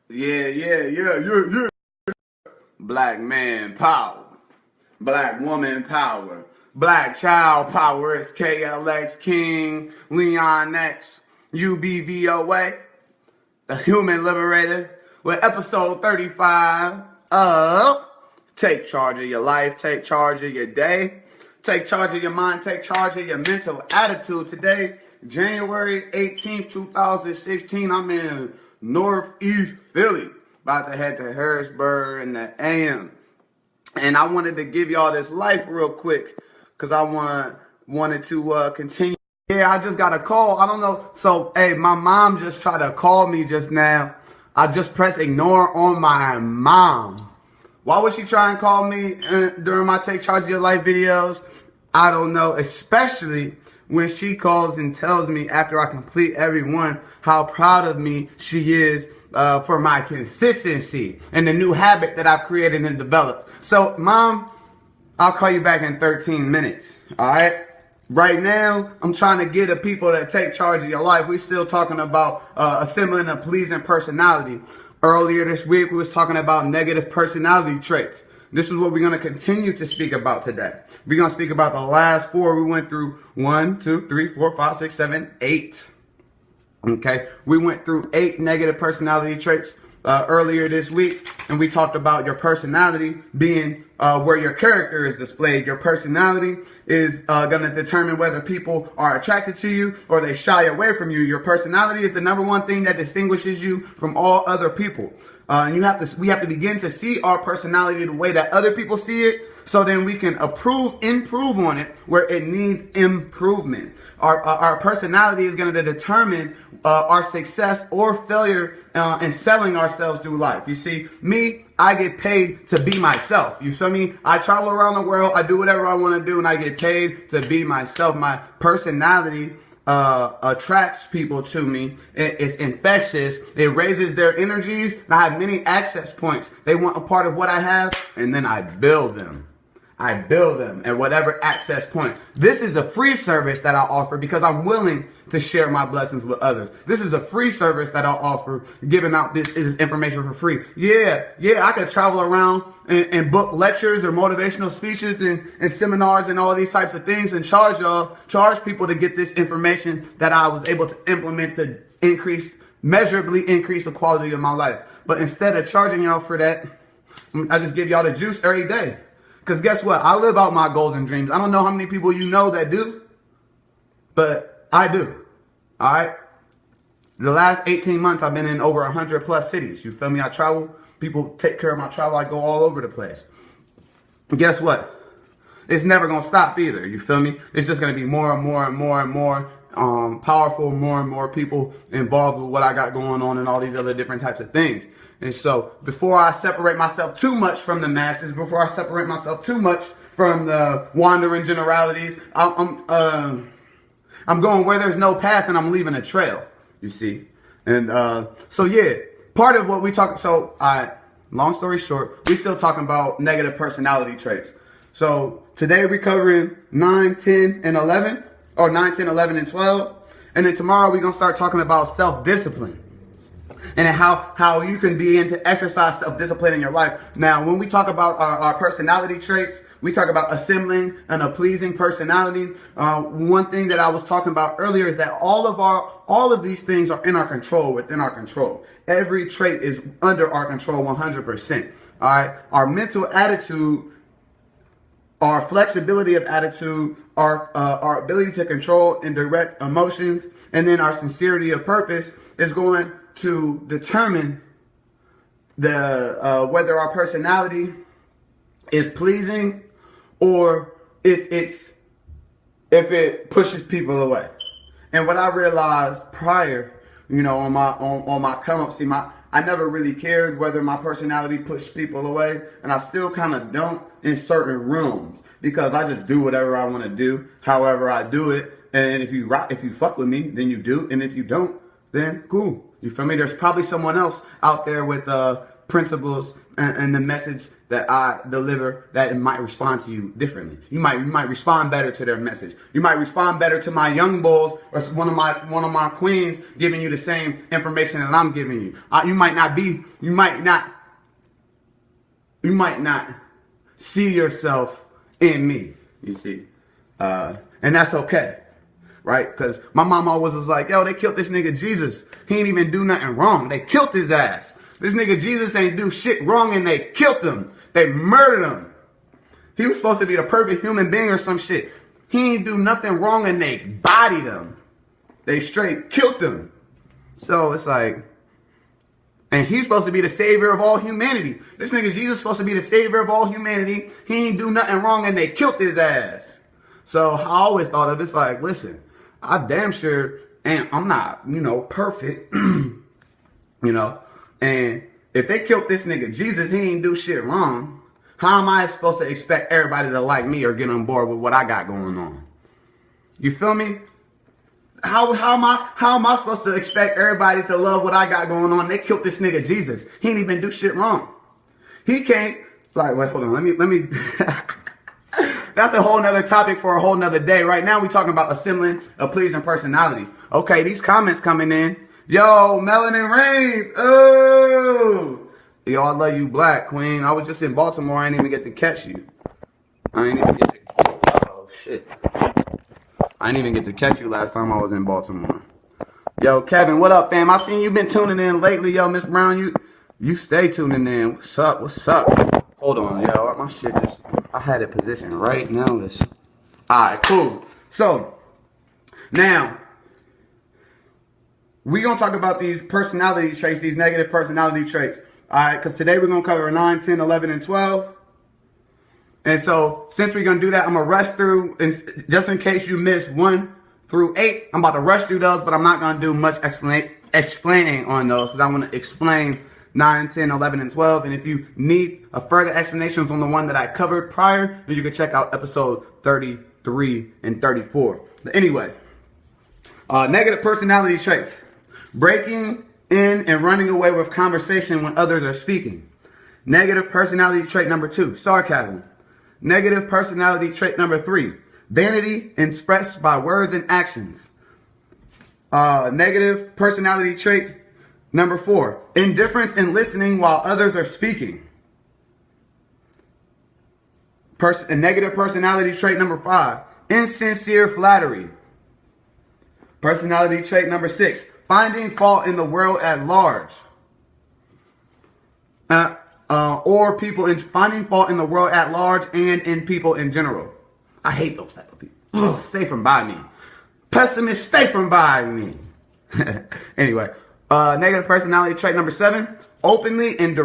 Yeah. Black man power. Black woman power. Black child power. It's KLX, KingLeonX, UBVOA, the human liberator, with episode 35 of Take Charge of Your Life, Take Charge of Your Day, Take Charge of Your Mind, Take Charge of Your Mental Attitude. Today, January 18th, 2016, I'm in Northeast Philly, about to head to Harrisburg in the AM. And I wanted to give y'all this life real quick because I wanted to continue. Yeah, I just got a call. I don't know. So, hey, my mom just tried to call me just now. I just pressed ignore on my mom. Why would she try and call me during my Take Charge of Your Life videos? I don't know, especially when she calls and tells me after I complete every one how proud of me she is for my consistency and the new habit that I've created and developed. So, Mom, I'll call you back in 13 minutes, all right? Right now, I'm trying to get the people that take charge of your life. We're still talking about assembling a pleasing personality. Earlier this week, we was talking about negative personality traits. This is what we're going to continue to speak about today. We're going to speak about the last four. We went through 1, 2, 3, 4, 5, 6, 7, 8. Okay, we went through 8 negative personality traits earlier this week, and we talked about your personality being where your character is displayed. Your personality is going to determine whether people are attracted to you or they shy away from you. Your personality is the number one thing that distinguishes you from all other people. And we have to begin to see our personality the way that other people see it, so then we can improve on it where it needs improvement. Our personality is going to determine our success or failure in selling ourselves through life. You see, me, I get paid to be myself. You feel me? I travel around the world, I do whatever I want to do, and I get paid to be myself. My personality attracts people to me. It's infectious. It raises their energies. And I have many access points. They want a part of what I have, and then I build them. At whatever access point. This is a free service that I offer because I'm willing to share my blessings with others. This is a free service that I'll offer, giving out this information for free. Yeah, I could travel around and book lectures or motivational speeches and seminars and all these types of things and charge people to get this information that I was able to implement to measurably increase the quality of my life. But instead of charging y'all for that, I just give y'all the juice every day. Because guess what? I live out my goals and dreams. I don't know how many people you know that do, but I do. All right? The last 18 months, I've been in over 100 plus cities. You feel me? I travel. People take care of my travel. I go all over the place. And guess what? It's never going to stop either. You feel me? It's just going to be more and more powerful, more and more people involved with what I got going on and all these other different types of things. And so before I separate myself too much from the masses, before I separate myself too much from the wandering generalities, I'm going where there's no path and I'm leaving a trail, you see. And so yeah, part of what we talk, long story short, we still talking about negative personality traits. So today we're covering 9, 10, and 11, or 9, 10, 11, and 12. And then tomorrow we're going to start talking about self-discipline. And how you can begin to exercise self-discipline in your life. Now, when we talk about our personality traits, we talk about assembling a pleasing personality. One thing that I was talking about earlier is that all of these things are in our control, within our control. Every trait is under our control 100%. All right. Our mental attitude, our flexibility of attitude, our ability to control and direct emotions, and then our sincerity of purpose is going to determine whether our personality is pleasing or if it pushes people away. And what I realized prior, on my come up, I never really cared whether my personality pushed people away, and I still kind of don't in certain rooms because I just do whatever I want to do, however I do it. And if you fuck with me, then you do, and if you don't, then cool. You feel me? There's probably someone else out there with principles and the message that I deliver that it might respond to you differently. You might respond better to their message. You might respond better to my young bulls or one of my queens giving you the same information that I'm giving you. You might not see yourself in me, you see. And that's okay, right? Because my mom always was like, yo, they killed this nigga Jesus. He ain't even do nothing wrong. They killed his ass. This nigga Jesus ain't do shit wrong and they killed him. They murdered him. He was supposed to be the perfect human being or some shit. He ain't do nothing wrong and they bodied him. They straight killed him. So it's like, and he's supposed to be the savior of all humanity. This nigga Jesus is supposed to be the savior of all humanity. He ain't do nothing wrong and they killed his ass. So I always thought of it's like, listen, I damn sure, and I'm not, perfect, and if they killed this nigga Jesus, he ain't do shit wrong. How am I supposed to expect everybody to like me or get on board with what I got going on? You feel me? How am I supposed to expect everybody to love what I got going on? They killed this nigga Jesus. He ain't even do shit wrong. He can't. Like, wait, hold on. Let me. That's a whole nother topic for a whole nother day. Right now, we talking about assembling a pleasing personality. Okay, these comments coming in. Yo, Melanin Reigns. Oh. Yo, I love you, Black Queen. I was just in Baltimore. I didn't even get to catch you. Oh, shit. I didn't even get to catch you last time I was in Baltimore. Yo, Kevin, what up, fam? I seen you been tuning in lately. Yo, Miss Brown, you stay tuning in. What's up? What's up? Hold on, yo. My shit just, I had it positioned right now. All right, cool. So, now, we going to talk about these personality traits, these negative personality traits. All right, because today we're going to cover 9, 10, 11, and 12. And so, since we're going to do that, I'm going to rush through, and just in case you missed 1 through 8, I'm about to rush through those, but I'm not going to do much explaining on those, because I want to explain 9, 10, 11, and 12. And if you need a further explanations on the one that I covered prior, then you can check out episode 33 and 34. But anyway, negative personality traits. Breaking in and running away with conversation when others are speaking. Negative personality trait number 2, sarcasm. Negative personality trait number 3, vanity expressed by words and actions. Negative personality trait number 4, indifference in listening while others are speaking. Negative personality trait number 5, insincere flattery. Personality trait number 6, finding fault in the world at large. Finding fault in the world at large and in people in general. I hate those type of people. Ugh, stay from by me. Pessimists, stay from by me. Anyway, negative personality trait number 7, openly and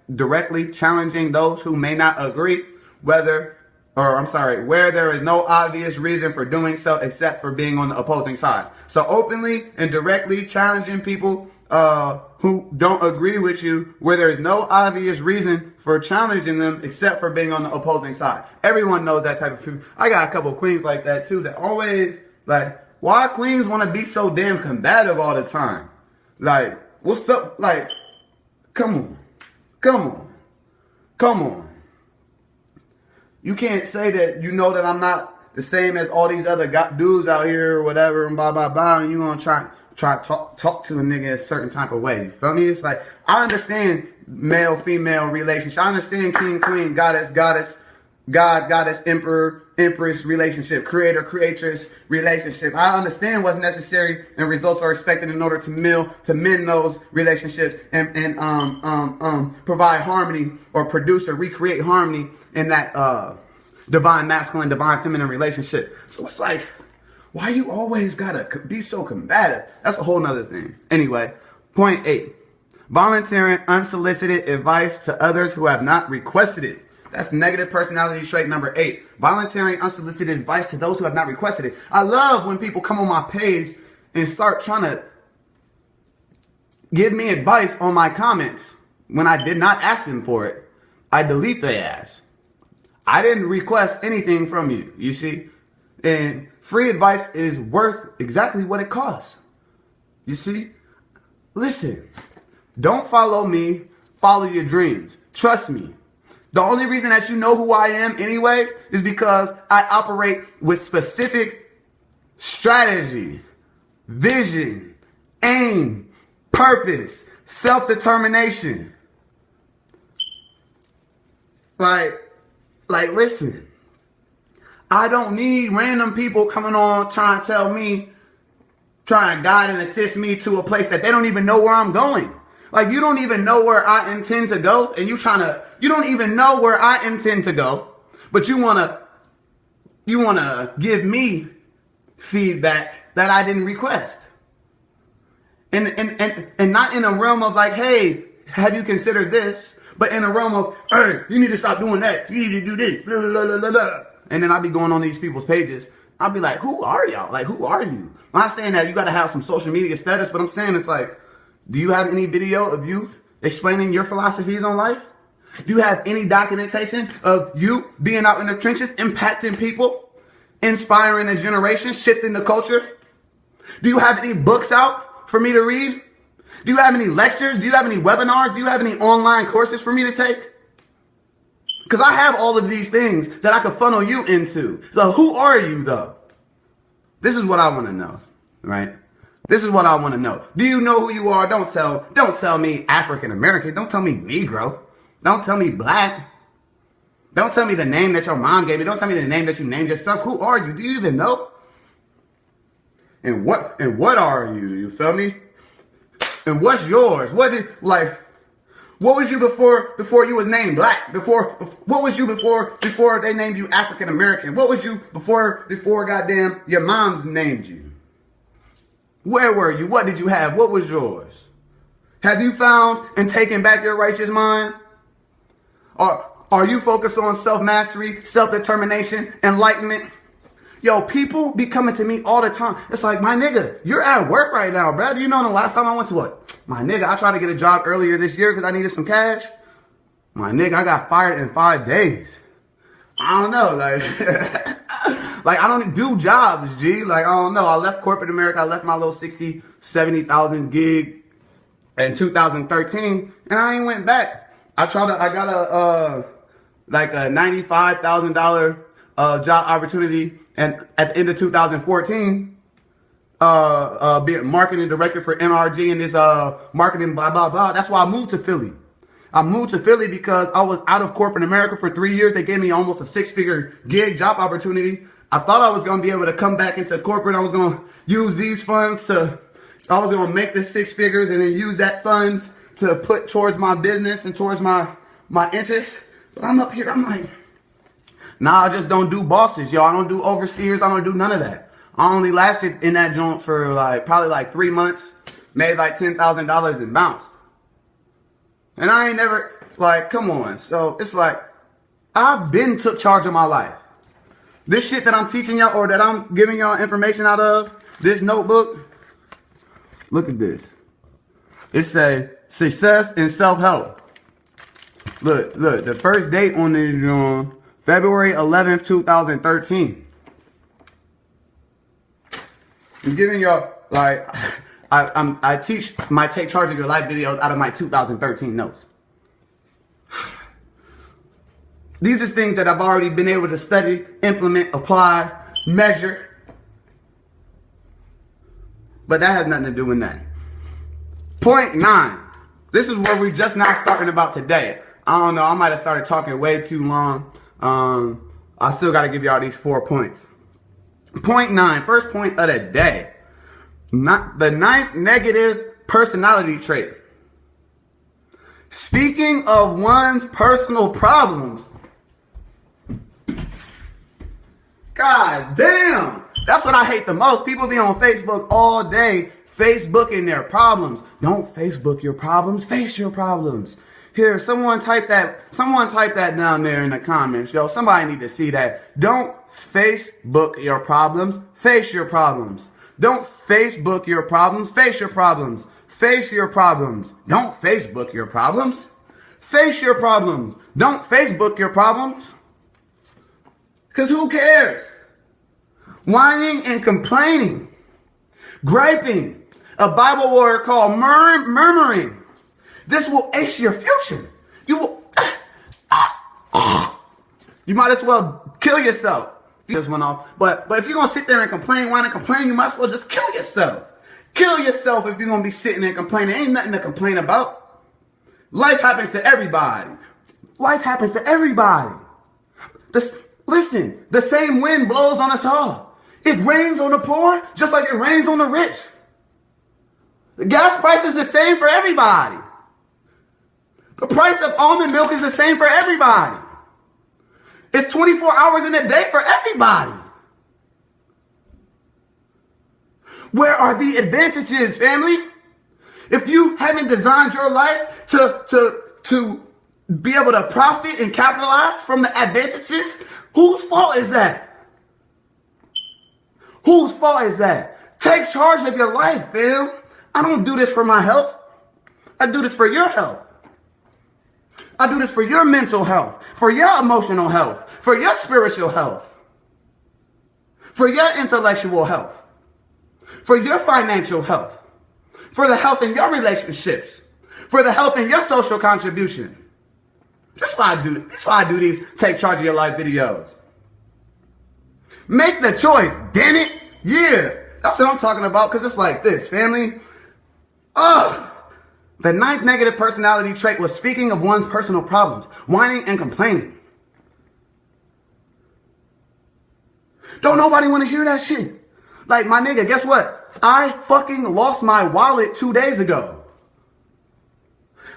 directly challenging those who may not agree, where there is no obvious reason for doing so except for being on the opposing side. So openly and directly challenging people who don't agree with you, where there is no obvious reason for challenging them except for being on the opposing side. Everyone knows that type of people. I got a couple of queens like that too, that always, like, why queens want to be so damn combative all the time? Like, what's up? Like, come on. You can't say that you know that I'm not the same as all these other dudes out here or whatever and blah, blah, blah, and you gonna try to talk to a nigga a certain type of way. You feel me? It's like, I understand male-female relationship. I understand king-queen, goddess, God-goddess, emperor-empress relationship, creator-creatress relationship. I understand what's necessary and results are expected in order to mend those relationships and provide harmony or produce or recreate harmony in that divine masculine, divine feminine relationship. So it's like, why you always gotta be so combative? That's a whole nother thing. Anyway, point 8. Volunteering unsolicited advice to others who have not requested it. That's negative personality trait number 8. Volunteering unsolicited advice to those who have not requested it. I love when people come on my page and start trying to give me advice on my comments when I did not ask them for it. I delete their ass. I didn't request anything from you, you see? And free advice is worth exactly what it costs. You see? Listen, Don't follow me, follow your dreams. Trust me. The only reason that you know who I am anyway is because I operate with specific strategy, vision, aim, purpose, self-determination. Like, listen, I don't need random people coming on trying to tell me, trying to guide and assist me to a place that they don't even know where I'm going. Like, you don't even know where I intend to go, and you don't even know where I intend to go, but you wanna give me feedback that I didn't request. And not in a realm of like, hey, have you considered this? But in a realm of, hey, you need to stop doing that. You need to do this. Blah, blah, blah, blah, blah. And then I'll be going on these people's pages. I'll be like, who are y'all? Like, who are you? I'm not saying that you got to have some social media status, but I'm saying it's like, do you have any video of you explaining your philosophies on life? Do you have any documentation of you being out in the trenches, impacting people, inspiring a generation, shifting the culture? Do you have any books out for me to read? Do you have any lectures? Do you have any webinars? Do you have any online courses for me to take? Because I have all of these things that I could funnel you into. So who are you though? This is what I want to know, right? This is what I want to know. Do you know who you are? Don't tell me African American. Don't tell me Negro. Don't tell me black. Don't tell me the name that your mom gave me. Don't tell me the name that you named yourself. Who are you? Do you even know? And what are you? You feel me? And what's yours? What was you before you was named black? What was you before they named you African American? What was you before goddamn your mom's named you? Where were you? What did you have? What was yours? Have you found and taken back your righteous mind? Or are you focused on self-mastery, self-determination, enlightenment? Yo, people be coming to me all the time. It's like, my nigga, you're at work right now, bro. Do you know the last time I went to what? My nigga, I tried to get a job earlier this year because I needed some cash. My nigga, I got fired in 5 days. I don't know, like I don't do jobs, G. Like, I don't know. I left corporate America. I left my little 60, 70,000 gig in 2013, and I ain't went back. I got a $95,000 job opportunity, and at the end of 2014, being marketing director for NRG and this marketing blah blah blah. That's why I moved to Philly. I moved to Philly because I was out of corporate America for 3 years. They gave me almost a 6-figure gig job opportunity. I thought I was going to be able to come back into corporate. I was going to use these funds I was going to make the 6 figures and then use that funds to put towards my business and towards my interests. But I'm up here, I'm like, nah, I just don't do bosses, yo. I don't do overseers. I don't do none of that. I only lasted in that joint for probably 3 months, made like $10,000 and bounced. And I ain't never, come on. So it's like, I've been took charge of my life. This shit that I'm teaching y'all or that I'm giving y'all information out of, this notebook, look at this. It say, success and self-help. Look, the first date on this joint, February 11th, 2013. I'm giving y'all, I teach my Take Charge of Your Life videos out of my 2013 notes. These are things that I've already been able to study, implement, apply, measure. But that has nothing to do with that. Point 9. This is where we're just now starting about today. I don't know, I might have started talking way too long. I still got to give y'all these 4 points. Point 9, first point of the day. The 9th negative personality trait. Speaking of one's personal problems. God damn. That's what I hate the most. People be on Facebook all day, Facebooking their problems. Don't Facebook your problems, face your problems. Here, someone type that down there in the comments. Yo, somebody need to see that. Don't Facebook your problems, face your problems. Don't Facebook your problems, face your problems. Face your problems. Don't Facebook your problems. Face your problems. Don't Facebook your problems. Because who cares? Whining and complaining. Griping. A Bible word called murmuring. This will ace your future. You will, you might as well kill yourself. You just went off. But if you're going to sit there and complain, whine and complain, you might as well just kill yourself. Kill yourself if you're going to be sitting there complaining. Ain't nothing to complain about. Life happens to everybody. Life happens to everybody. Listen, the same wind blows on us all. It rains on the poor just like it rains on the rich. The gas price is the same for everybody. The price of almond milk is the same for everybody. It's 24 hours in a day for everybody. Where are the advantages, family? If you haven't designed your life to be able to profit and capitalize from the advantages, whose fault is that? Whose fault is that? Take charge of your life, fam. I don't do this for my health. I do this for your health. I do this for your mental health, for your emotional health, for your spiritual health, for your intellectual health, for your financial health, for the health in your relationships, for the health in your social contribution. That's why I do this. That's why I do these take charge of your life videos. Make the choice, damn it. Yeah, that's what I'm talking about, because it's like this, family. The 9th negative personality trait was speaking of one's personal problems, whining and complaining. Don't nobody want to hear that shit. Like, my nigga, guess what? I fucking lost my wallet 2 days ago.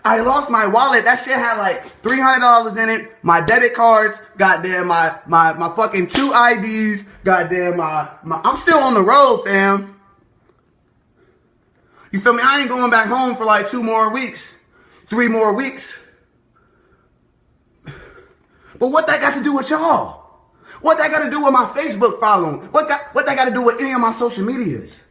I lost my wallet. That shit had like $300 in it. My debit cards, goddamn, my fucking 2 IDs, goddamn, I'm still on the road, fam. You feel me? I ain't going back home for like 2 more weeks, 3 more weeks. But what that got to do with y'all? What that got to do with my Facebook following? What that got to do with any of my social medias?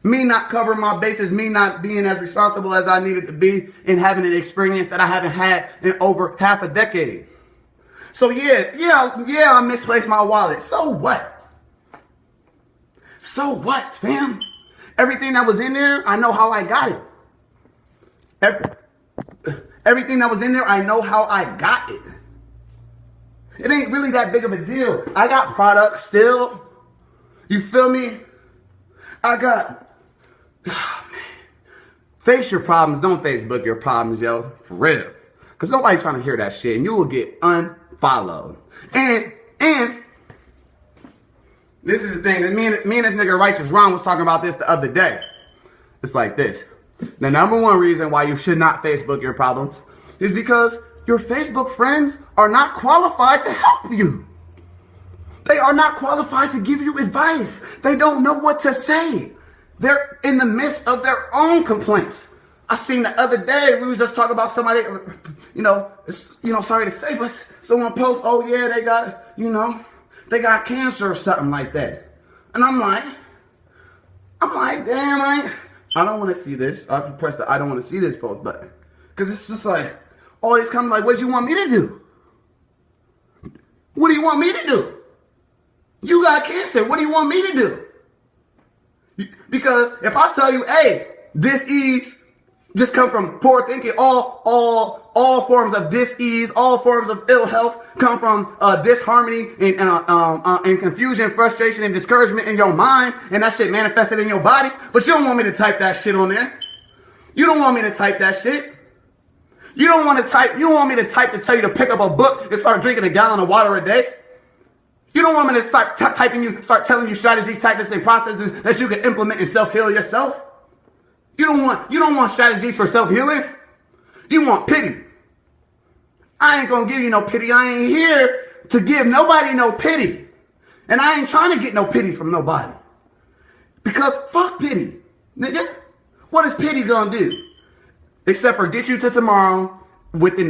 Me not covering my bases, me not being as responsible as I needed to be, and having an experience that I haven't had in over half a decade. So yeah, I misplaced my wallet. So what? So what, fam? Everything that was in there, I know how I got it. Everything that was in there, I know how I got it. It ain't really that big of a deal. I got products still. You feel me? I got... Oh, man. Face your problems. Don't Facebook your problems, yo. For real. Because nobody's trying to hear that shit. And you will get unfollowed. And... This is the thing, that me and this nigga Righteous Ron was talking about this the other day. It's like this. The number one reason why you should not Facebook your problems is because your Facebook friends are not qualified to help you. They are not qualified to give you advice. They don't know what to say. They're in the midst of their own complaints. I seen the other day, we was just talking about somebody, sorry to say, but someone post, oh yeah, they got cancer or something like that. And I'm like, damn, I don't want to see this. I press the I don't want to see this post button. Because it's just like, all these come like, what do you want me to do? What do you want me to do? You got cancer. What do you want me to do? Because if I tell you, hey, dis-ease just come from poor thinking, all forms of dis-ease, all forms of ill health come from disharmony and confusion, frustration, and discouragement in your mind, and that shit manifested in your body. But you don't want me to type that shit on there. You don't want me to type that shit. You don't want me to type to tell you to pick up a book and start drinking a gallon of water a day. You don't want me to start telling you strategies, tactics, and processes that you can implement and self-heal yourself. You don't want strategies for self-healing. You want pity. I ain't gonna give you no pity. I ain't here to give nobody no pity. And I ain't trying to get no pity from nobody. Because fuck pity. Nigga, what is pity gonna do? Except for get you to tomorrow with the